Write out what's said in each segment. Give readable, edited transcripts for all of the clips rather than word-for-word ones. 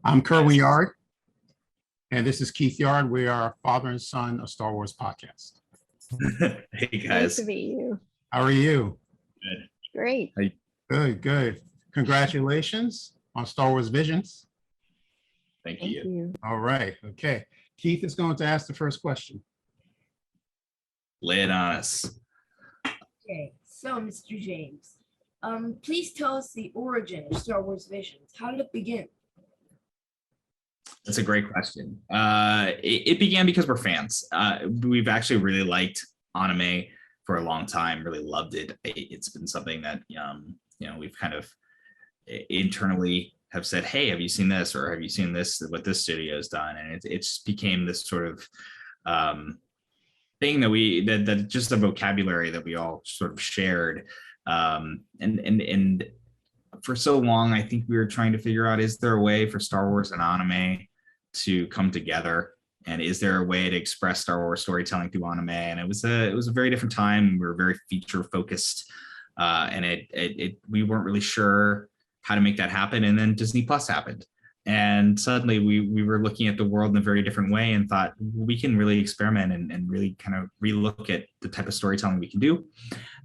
I'm Kerwin Yard, and this is Keith Yard. We are father and son of Star Wars podcast. Hey Nice guys. to meet you. How are you? Good. Great. Good, good. Congratulations on Star Wars Visions. Thank Thank you. you. All right, okay. Keith is going to ask the first question. Lay it on us. Okay, so Mr. James, please tell us the origin of Star Wars Visions. How did it begin? That's a great question. It began because we're fans. We've actually really liked anime for a long time, really loved it. It's been something that, we've kind of internally have said, hey, have you seen this? Or have you seen this, what this studio's done? And it just became this sort of thing that just a vocabulary that we all sort of shared. And for so long, I think we were trying to figure out, is there a way for Star Wars and anime to come together? And is there a way to express Star Wars storytelling through anime? And it was a very different time. We were very feature focused, and we weren't really sure how to make that happen. And then Disney Plus happened. And suddenly we were looking at the world in a very different way and thought we can really experiment and really kind of relook at the type of storytelling we can do.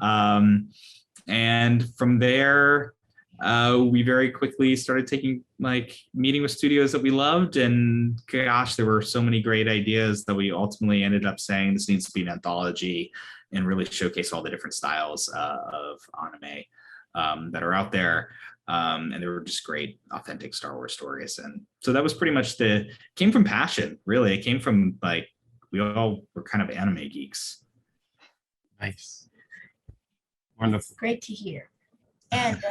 And from there, we very quickly started meeting with studios that we loved, and gosh, there were so many great ideas that we ultimately ended up saying this needs to be an anthology and really showcase all the different styles of anime that are out there. And they were just great, authentic Star Wars stories. And so that was pretty much came from passion, really. It came from we all were kind of anime geeks. Nice. Wonderful. Great to hear. And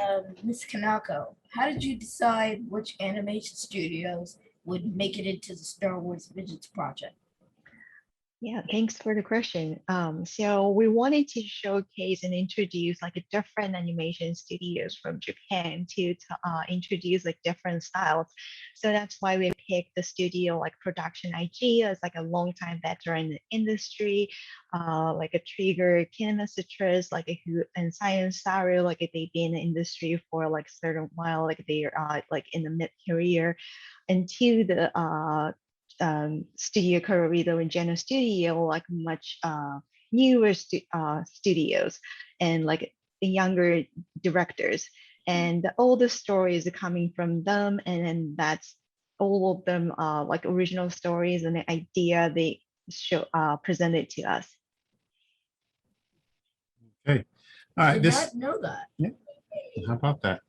Ms. Kanako, how did you decide which animation studios would make it into the Star Wars Visions project? Yeah, thanks for the question. So we wanted to showcase and introduce a different animation studios from Japan to introduce different styles. So that's why we picked the studio Production IG as a longtime veteran in the industry, a Trigger Kinema Citrus, and Science Saru, they've been in the industry for a certain while, they're in the mid-career, and to the Studio Corrido and Geno Studio, much newer studios and the younger directors, and all the stories are coming from them, and then that's all of them original stories and the idea they presented to us. Okay. All right. I did not know that. Yeah. How about that?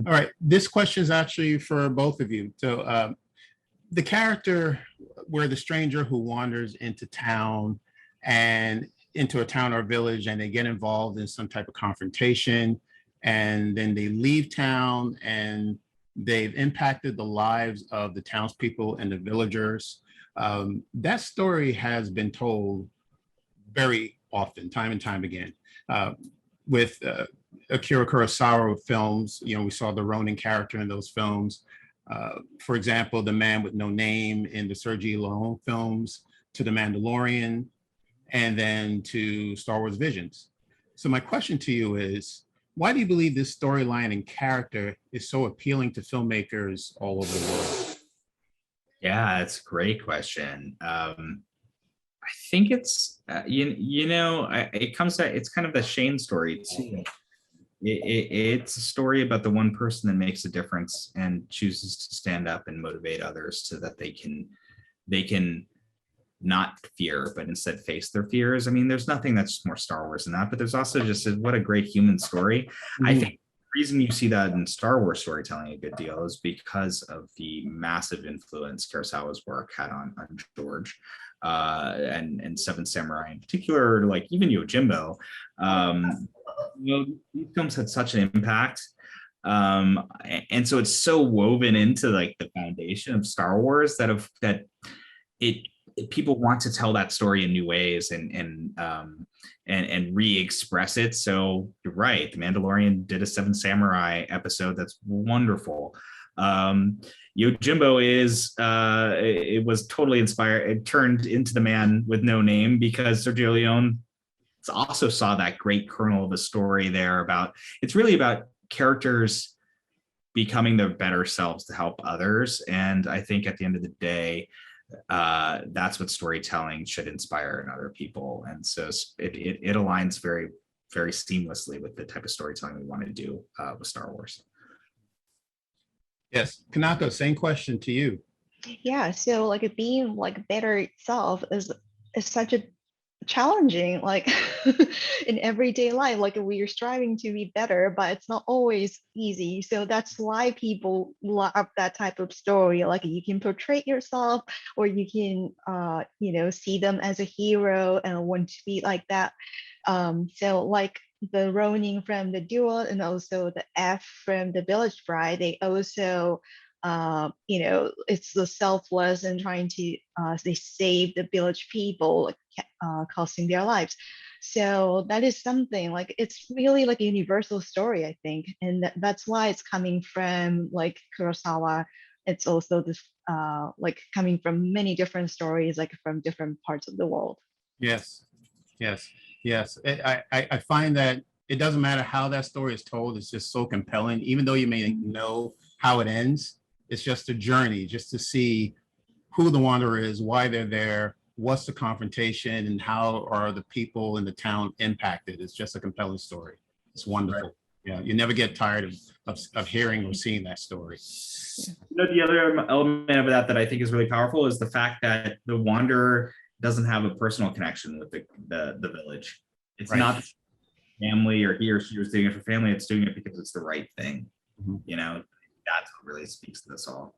All right. This question is actually for both of you. So the character where the stranger who wanders into town and into a town or village, and they get involved in some type of confrontation, and then they leave town and they've impacted the lives of the townspeople and the villagers. That story has been told very often, time and time again. With Akira Kurosawa films, we saw the Ronin character in those films. For example, The Man with No Name in the Sergio Leone films, to The Mandalorian, and then to Star Wars Visions. So my question to you is, why do you believe this storyline and character is so appealing to filmmakers all over the world? Yeah, it's a great question. I think it's, it comes to, it's kind of the Shane story too. It's a story about the one person that makes a difference and chooses to stand up and motivate others so that they can not fear, but instead face their fears. I mean, there's nothing that's more Star Wars than that, but there's also just what a great human story. Mm-hmm. I think the reason you see that in Star Wars storytelling a good deal is because of the massive influence Kurosawa's work had on George. And Seven Samurai in particular, even Yojimbo. These films had such an impact, and so it's so woven into the foundation of Star Wars that people want to tell that story in new ways and re-express it. So you're right, The Mandalorian did a Seven Samurai episode that's wonderful. Yojimbo it was totally inspired. It turned into The Man with No Name because Sergio Leone also saw that great kernel of a story there it's really about characters becoming their better selves to help others. And I think at the end of the day, that's what storytelling should inspire in other people. And so it aligns very, very seamlessly with the type of storytelling we want to do with Star Wars. Yes, Kanako, same question to you. Yeah, so like being like better self is such a challenging like in everyday life. Like we are striving to be better, but it's not always easy. So that's why people love that type of story. Like you can portray yourself, or you can see them as a hero and want to be like that. So like the Ronin from the duel and also the F from the Village Bride, they also it's the selfless and trying to they save the village people, like, costing their lives. So that is something like it's really like a universal story, I think, and that's why it's coming from like Kurosawa. It's also this like coming from many different stories, like from different parts of the world. Yes, yes, yes. I find that it doesn't matter how that story is told. It's just so compelling, even though you may know how it ends. It's just a journey, just to see who the wanderer is, why they're there, what's the confrontation, and how are the people in the town impacted. It's just a compelling story. It's wonderful. Right. Yeah, you never get tired of hearing or seeing that story. The other element of that I think is really powerful is the fact that the wanderer doesn't have a personal connection with the village. It's not family, or he or she was doing it for family. It's doing it because it's the right thing. Mm-hmm. That's what really speaks to this all.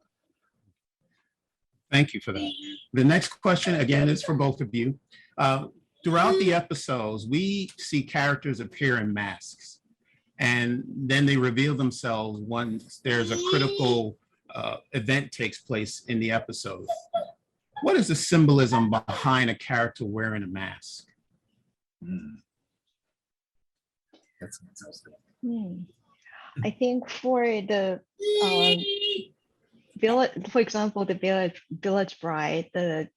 Thank you for that. The next question, again, is for both of you. Throughout the episodes, we see characters appear in masks, and then they reveal themselves once there's a critical event takes place in the episode. What is the symbolism behind a character wearing a mask? That sounds good. I think for the village, for example, the village bride, the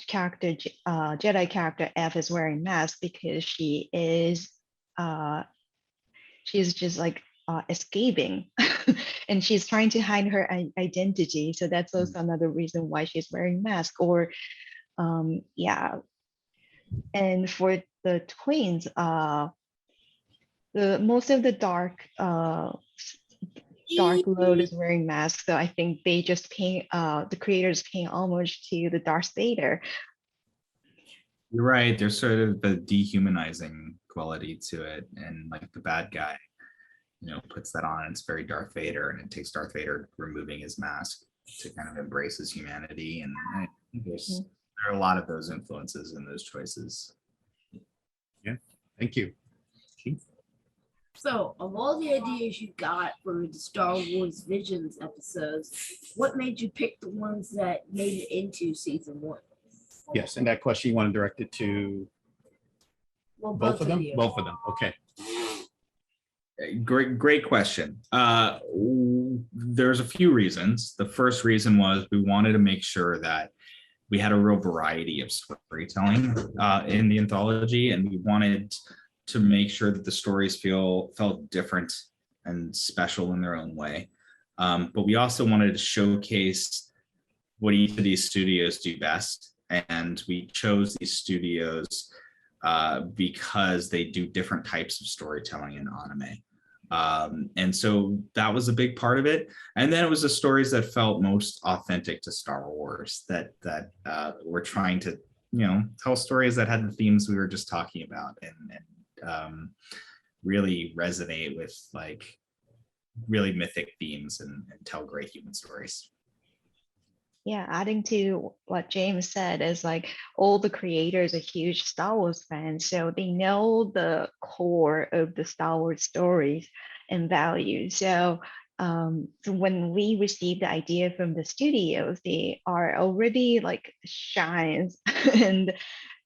character Jedi character F is wearing mask because she's just like escaping, and she's trying to hide her identity. So that's also another reason why she's wearing mask. Or yeah, and for the twins, the most of the dark Lord is wearing masks, so I think they just paying the creators paying homage to the Darth Vader. You're right. There's sort of the dehumanizing quality to it, and like the bad guy, puts that on. It's very Darth Vader, and it takes Darth Vader removing his mask to kind of embrace his humanity. And I think there are a lot of those influences in those choices. Yeah, thank you. Keith? So, of all the ideas you got for the Star Wars Visions episodes, what made you pick the ones that made it into season 1? Yes, and that question you want to direct it to both of them? You. Both of them, okay. Great question. There's a few reasons. The first reason was we wanted to make sure that we had a real variety of storytelling in the anthology, and we wanted to make sure that the stories felt different and special in their own way. But we also wanted to showcase what each of these studios do best. And we chose these studios because they do different types of storytelling in anime. And so that was a big part of it. And then it was the stories that felt most authentic to Star Wars, that were trying to, tell stories that had the themes we were just talking about, and really resonate with like really mythic themes and tell great human stories. Yeah, adding to what James said is like all the creators are huge Star Wars fans, so they know the core of the Star Wars stories and values. So when we received the idea from the studios, they are already like shines and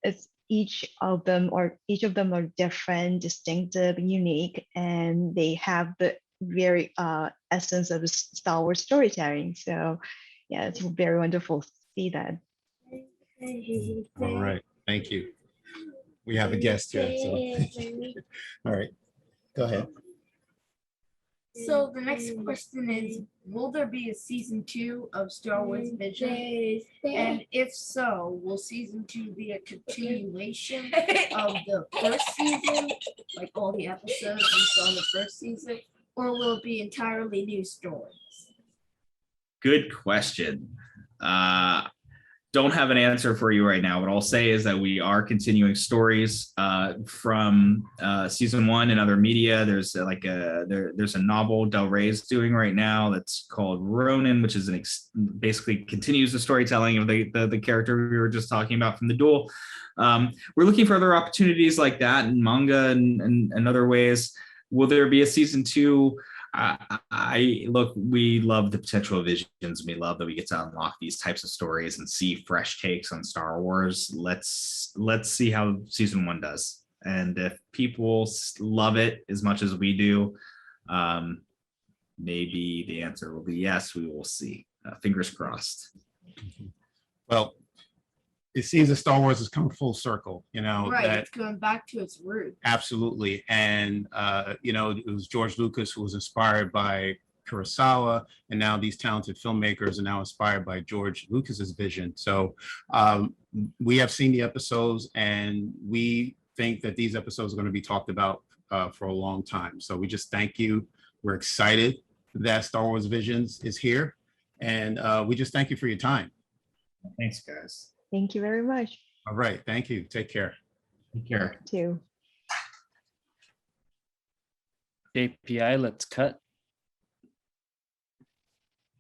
it's each of them are different, distinctive, unique, and they have the very essence of Star Wars storytelling. So yeah, it's very wonderful to see that. All right, thank you. We have a guest here. So. All right, go ahead. So the next question is, will there be a season 2 of Star Wars Vision? And if so, will season 2 be a continuation of the first season, like all the episodes we saw in the first season, or will it be entirely new stories? Good question. Don't have an answer for you right now. What I'll say is that we are continuing stories from season 1 and other media. There's there's a novel Del Rey's doing right now that's called Ronin, which is basically continues the storytelling of the character we were just talking about from the duel. We're looking for other opportunities like that in manga and other ways. Will there be a season 2? We love the potential of Visions. We love that we get to unlock these types of stories and see fresh takes on Star Wars. Let's see how season 1 does. And if people love it as much as we do, maybe the answer will be yes. We will see. Fingers crossed. Well, it seems that Star Wars has come full circle, Right, that it's going back to its roots. absolutely. And, it was George Lucas who was inspired by Kurosawa, and now these talented filmmakers are now inspired by George Lucas's vision. So we have seen the episodes, and we think that these episodes are going to be talked about for a long time. So we just thank you. We're excited that Star Wars Visions is here, and we just thank you for your time. Thanks, guys. Thank you very much. All right. Thank you. Take care. Take care. Too. JPI, let's cut.